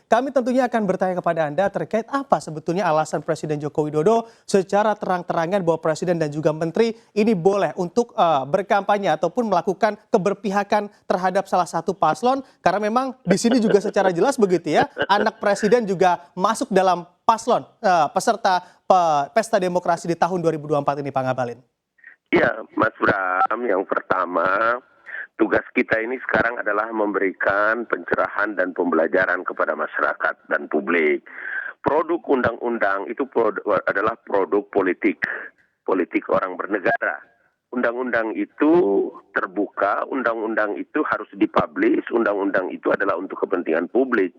Kami tentunya akan bertanya kepada Anda terkait apa sebetulnya alasan Presiden Joko Widodo secara terang-terangan bahwa Presiden dan juga Menteri ini boleh untuk berkampanye ataupun melakukan keberpihakan terhadap salah satu paslon karena memang di sini juga secara jelas begitu ya, anak Presiden juga masuk dalam paslon peserta Pesta Demokrasi di tahun 2024 ini, Pak Ngabalin. Ya, Mas Bram, yang pertama, tugas kita ini sekarang adalah memberikan pencerahan dan pembelajaran kepada masyarakat dan publik. Produk undang-undang itu adalah produk politik orang bernegara. Undang-undang itu terbuka, undang-undang itu harus dipublish, undang-undang itu adalah untuk kepentingan publik.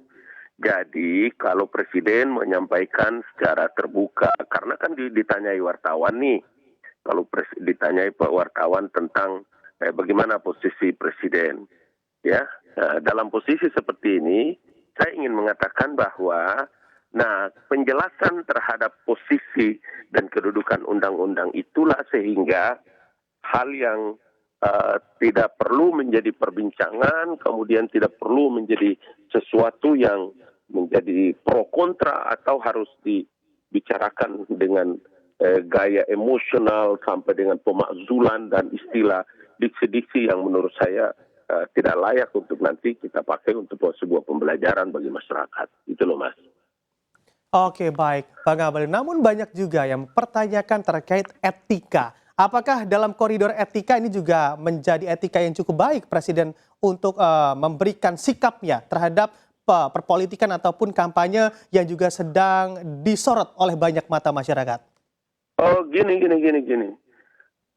Jadi kalau Presiden menyampaikan secara terbuka, karena kan ditanyai wartawan nih, kalau ditanyai Pak wartawan tentang bagaimana posisi Presiden, ya, dalam posisi seperti ini, saya ingin mengatakan bahwa, penjelasan terhadap posisi dan kedudukan undang-undang itulah sehingga hal yang tidak perlu menjadi perbincangan, kemudian tidak perlu menjadi sesuatu yang menjadi pro kontra atau harus dibicarakan dengan gaya emosional sampai dengan pemakzulan dan istilah diksi-diksi yang menurut saya tidak layak untuk nanti kita pakai untuk sebuah pembelajaran bagi masyarakat. Itu loh, Mas. Oke, baik, Pak Ngabalin. Namun banyak juga yang mempertanyakan terkait etika. Apakah dalam koridor etika ini juga menjadi etika yang cukup baik Presiden untuk memberikan sikapnya terhadap perpolitikan ataupun kampanye yang juga sedang disorot oleh banyak mata masyarakat? Oh, gini.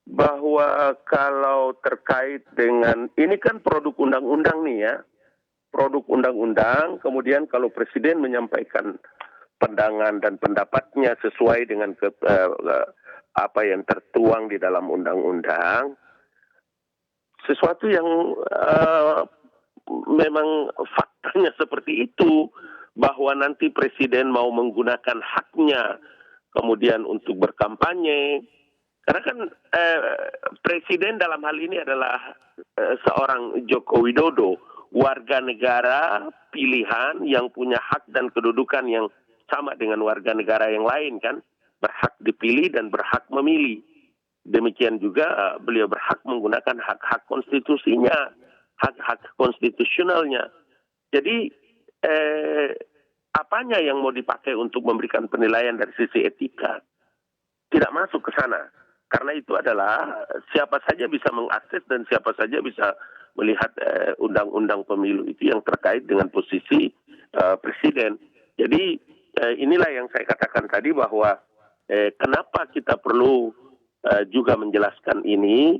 Bahwa kalau terkait dengan, ini kan produk undang-undang nih ya. Produk undang-undang, kemudian kalau Presiden menyampaikan pandangan dan pendapatnya sesuai dengan apa yang tertuang di dalam undang-undang, sesuatu yang memang faktanya seperti itu, bahwa nanti Presiden mau menggunakan haknya kemudian untuk berkampanye. Karena kan Presiden dalam hal ini adalah seorang Joko Widodo, warga negara pilihan yang punya hak dan kedudukan yang sama dengan warga negara yang lain kan, berhak dipilih dan berhak memilih. Demikian juga beliau berhak menggunakan hak-hak konstitusinya, hak-hak konstitusionalnya. Jadi apanya yang mau dipakai untuk memberikan penilaian dari sisi etika? Tidak masuk ke sana. Karena itu adalah siapa saja bisa mengakses dan siapa saja bisa melihat undang-undang pemilu itu yang terkait dengan posisi Presiden. Jadi inilah yang saya katakan tadi bahwa kenapa kita perlu juga menjelaskan ini.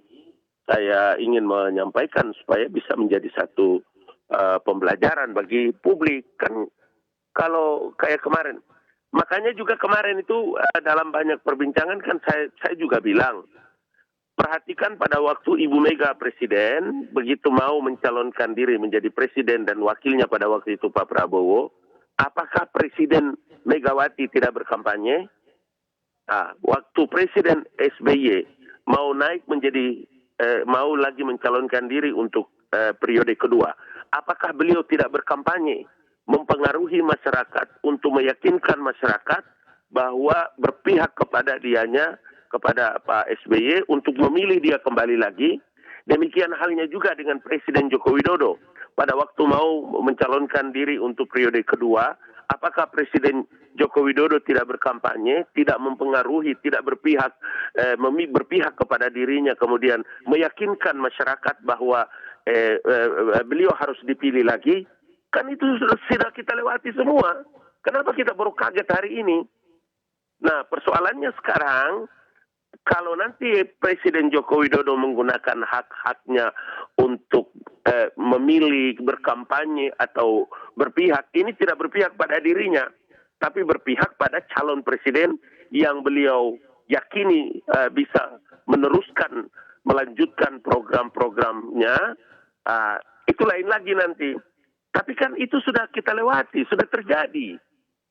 Saya ingin menyampaikan supaya bisa menjadi satu pembelajaran bagi publik. Kan kalau kayak kemarin, makanya juga kemarin itu dalam banyak perbincangan kan saya juga bilang, perhatikan pada waktu Ibu Mega Presiden, begitu mau mencalonkan diri menjadi Presiden dan wakilnya pada waktu itu Pak Prabowo, apakah Presiden Megawati tidak berkampanye? Waktu Presiden SBY mau naik menjadi, mau lagi mencalonkan diri untuk periode kedua, apakah beliau tidak berkampanye? Mempengaruhi masyarakat untuk meyakinkan masyarakat bahwa berpihak kepada dianya, kepada Pak SBY untuk memilih dia kembali lagi. Demikian halnya juga dengan Presiden Joko Widodo. Pada waktu mau mencalonkan diri untuk periode kedua, apakah Presiden Joko Widodo tidak berkampanye, tidak mempengaruhi, tidak berpihak, berpihak kepada dirinya, kemudian meyakinkan masyarakat bahwa beliau harus dipilih lagi? Kan itu sudah kita lewati semua. Kenapa kita baru kaget hari ini? Nah, persoalannya sekarang, kalau nanti Presiden Joko Widodo menggunakan hak-haknya untuk memilih, berkampanye, atau berpihak, ini tidak berpihak pada dirinya, tapi berpihak pada calon presiden yang beliau yakini bisa meneruskan, melanjutkan program-programnya, itu lain lagi nanti. Tapi kan itu sudah kita lewati, sudah terjadi.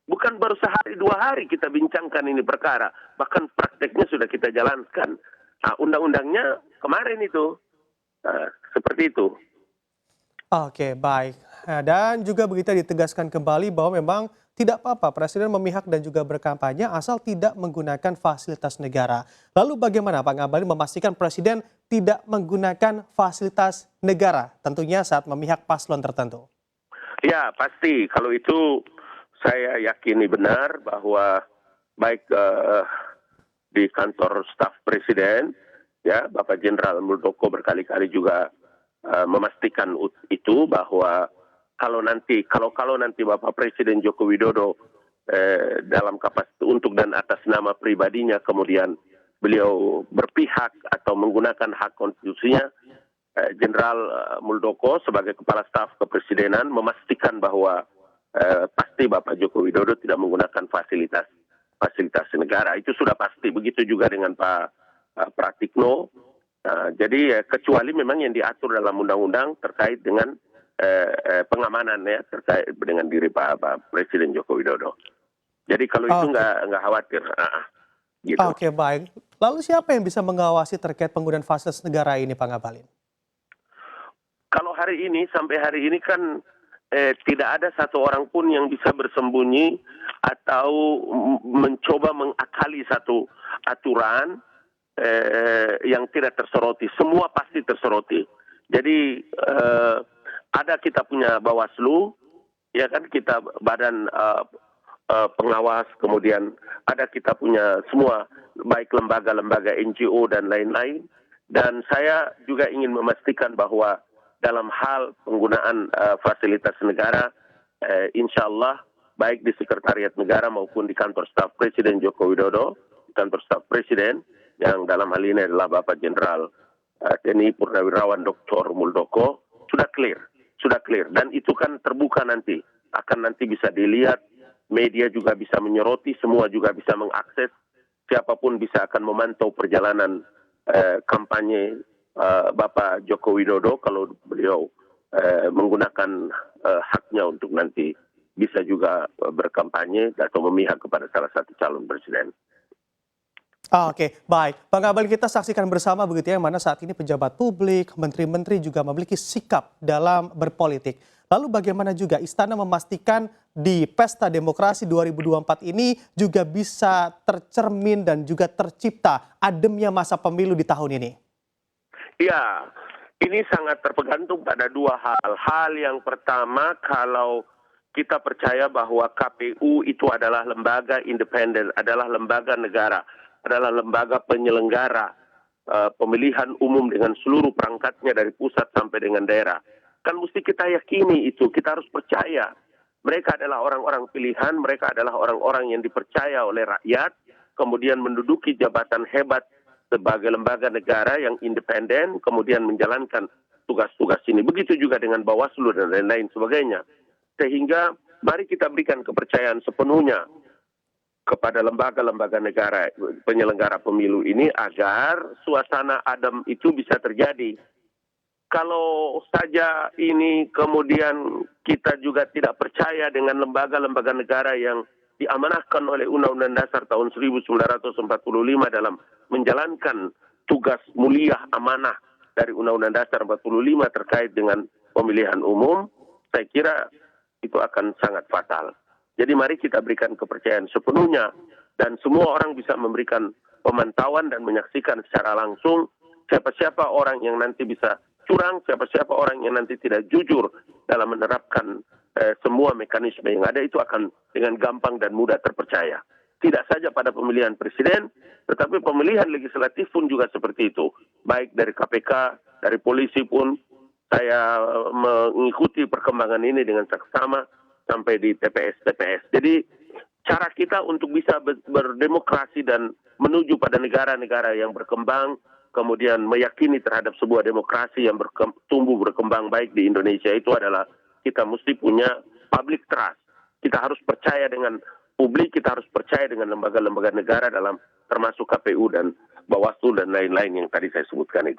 Bukan baru sehari, 2 hari kita bincangkan ini perkara. Bahkan prakteknya sudah kita jalankan. Undang-undangnya kemarin itu. Seperti itu. Oke, baik. dan juga begitu ditegaskan kembali bahwa memang tidak apa-apa Presiden memihak dan juga berkampanye asal tidak menggunakan fasilitas negara. Lalu bagaimana Pak Ngabalin memastikan Presiden tidak menggunakan fasilitas negara tentunya saat memihak paslon tertentu? Ya, pasti. Kalau itu saya yakini benar bahwa baik di kantor staf Presiden, ya Bapak Jenderal Muldoko berkali-kali juga memastikan itu bahwa kalau nanti Bapak Presiden Joko Widodo dalam kapasitas untuk dan atas nama pribadinya kemudian beliau berpihak atau menggunakan hak konstitusinya, Jenderal Muldoko sebagai Kepala Staf Kepresidenan memastikan bahwa pasti Bapak Joko Widodo tidak menggunakan fasilitas negara. Itu sudah pasti. Begitu juga dengan Pak Pratikno. Jadi kecuali memang yang diatur dalam undang-undang terkait dengan pengamanan ya terkait dengan diri Pak Presiden Joko Widodo. Jadi kalau itu nggak khawatir. Gitu. Oke, baik. Lalu siapa yang bisa mengawasi terkait penggunaan fasilitas negara ini Pak Ngabalin? Kalau sampai hari ini kan tidak ada satu orang pun yang bisa bersembunyi atau mencoba mengakali satu aturan yang tidak tersoroti. Semua pasti tersoroti. Jadi ada kita punya Bawaslu, ya kan, kita badan pengawas, kemudian ada kita punya semua baik lembaga-lembaga NGO dan lain-lain. Dan saya juga ingin memastikan bahwa dalam hal penggunaan fasilitas negara, insya Allah baik di Sekretariat Negara maupun di kantor staf Presiden Joko Widodo, kantor staf Presiden yang dalam hal ini adalah Bapak Jenderal TNI Purnawirawan Dr. Muldoko, sudah clear. Dan itu kan terbuka nanti, akan nanti bisa dilihat, media juga bisa menyoroti, semua juga bisa mengakses, siapapun bisa akan memantau perjalanan kampanye Bapak Joko Widodo kalau beliau menggunakan haknya untuk nanti bisa juga berkampanye atau memihak kepada salah satu calon presiden. Oke, baik. Pak Ngabalin, kita saksikan bersama begitu ya, yang mana saat ini pejabat publik, menteri-menteri juga memiliki sikap dalam berpolitik. Lalu bagaimana juga Istana memastikan di Pesta Demokrasi 2024 ini juga bisa tercermin dan juga tercipta ademnya masa pemilu di tahun ini? Ya, ini sangat tergantung pada dua hal. Hal yang pertama, kalau kita percaya bahwa KPU itu adalah lembaga independen, adalah lembaga negara, adalah lembaga penyelenggara pemilihan umum dengan seluruh perangkatnya dari pusat sampai dengan daerah. Kan mesti kita yakini itu, kita harus percaya. Mereka adalah orang-orang pilihan, mereka adalah orang-orang yang dipercaya oleh rakyat, kemudian menduduki jabatan hebat sebagai lembaga negara yang independen, kemudian menjalankan tugas-tugas ini. Begitu juga dengan Bawaslu dan lain-lain sebagainya. Sehingga mari kita berikan kepercayaan sepenuhnya kepada lembaga-lembaga negara penyelenggara pemilu ini agar suasana adem itu bisa terjadi. Kalau saja ini kemudian kita juga tidak percaya dengan lembaga-lembaga negara yang diamanahkan oleh Undang-Undang Dasar tahun 1945 dalam menjalankan tugas mulia amanah dari Undang-Undang Dasar 45 terkait dengan pemilihan umum, saya kira itu akan sangat fatal. Jadi mari kita berikan kepercayaan sepenuhnya dan semua orang bisa memberikan pemantauan dan menyaksikan secara langsung siapa-siapa orang yang nanti bisa curang, siapa-siapa orang yang nanti tidak jujur dalam menerapkan semua mekanisme yang ada, itu akan dengan gampang dan mudah terpercaya. Tidak saja pada pemilihan presiden, tetapi pemilihan legislatif pun juga seperti itu. Baik dari KPK, dari polisi pun, saya mengikuti perkembangan ini dengan saksama sampai di TPS. Jadi cara kita untuk bisa berdemokrasi dan menuju pada negara-negara yang berkembang, kemudian meyakini terhadap sebuah demokrasi yang tumbuh berkembang baik di Indonesia, itu adalah kita mesti punya public trust. Kita harus percaya dengan publik, kita harus percaya dengan lembaga-lembaga negara dalam termasuk KPU dan Bawaslu dan lain-lain yang tadi saya sebutkan itu.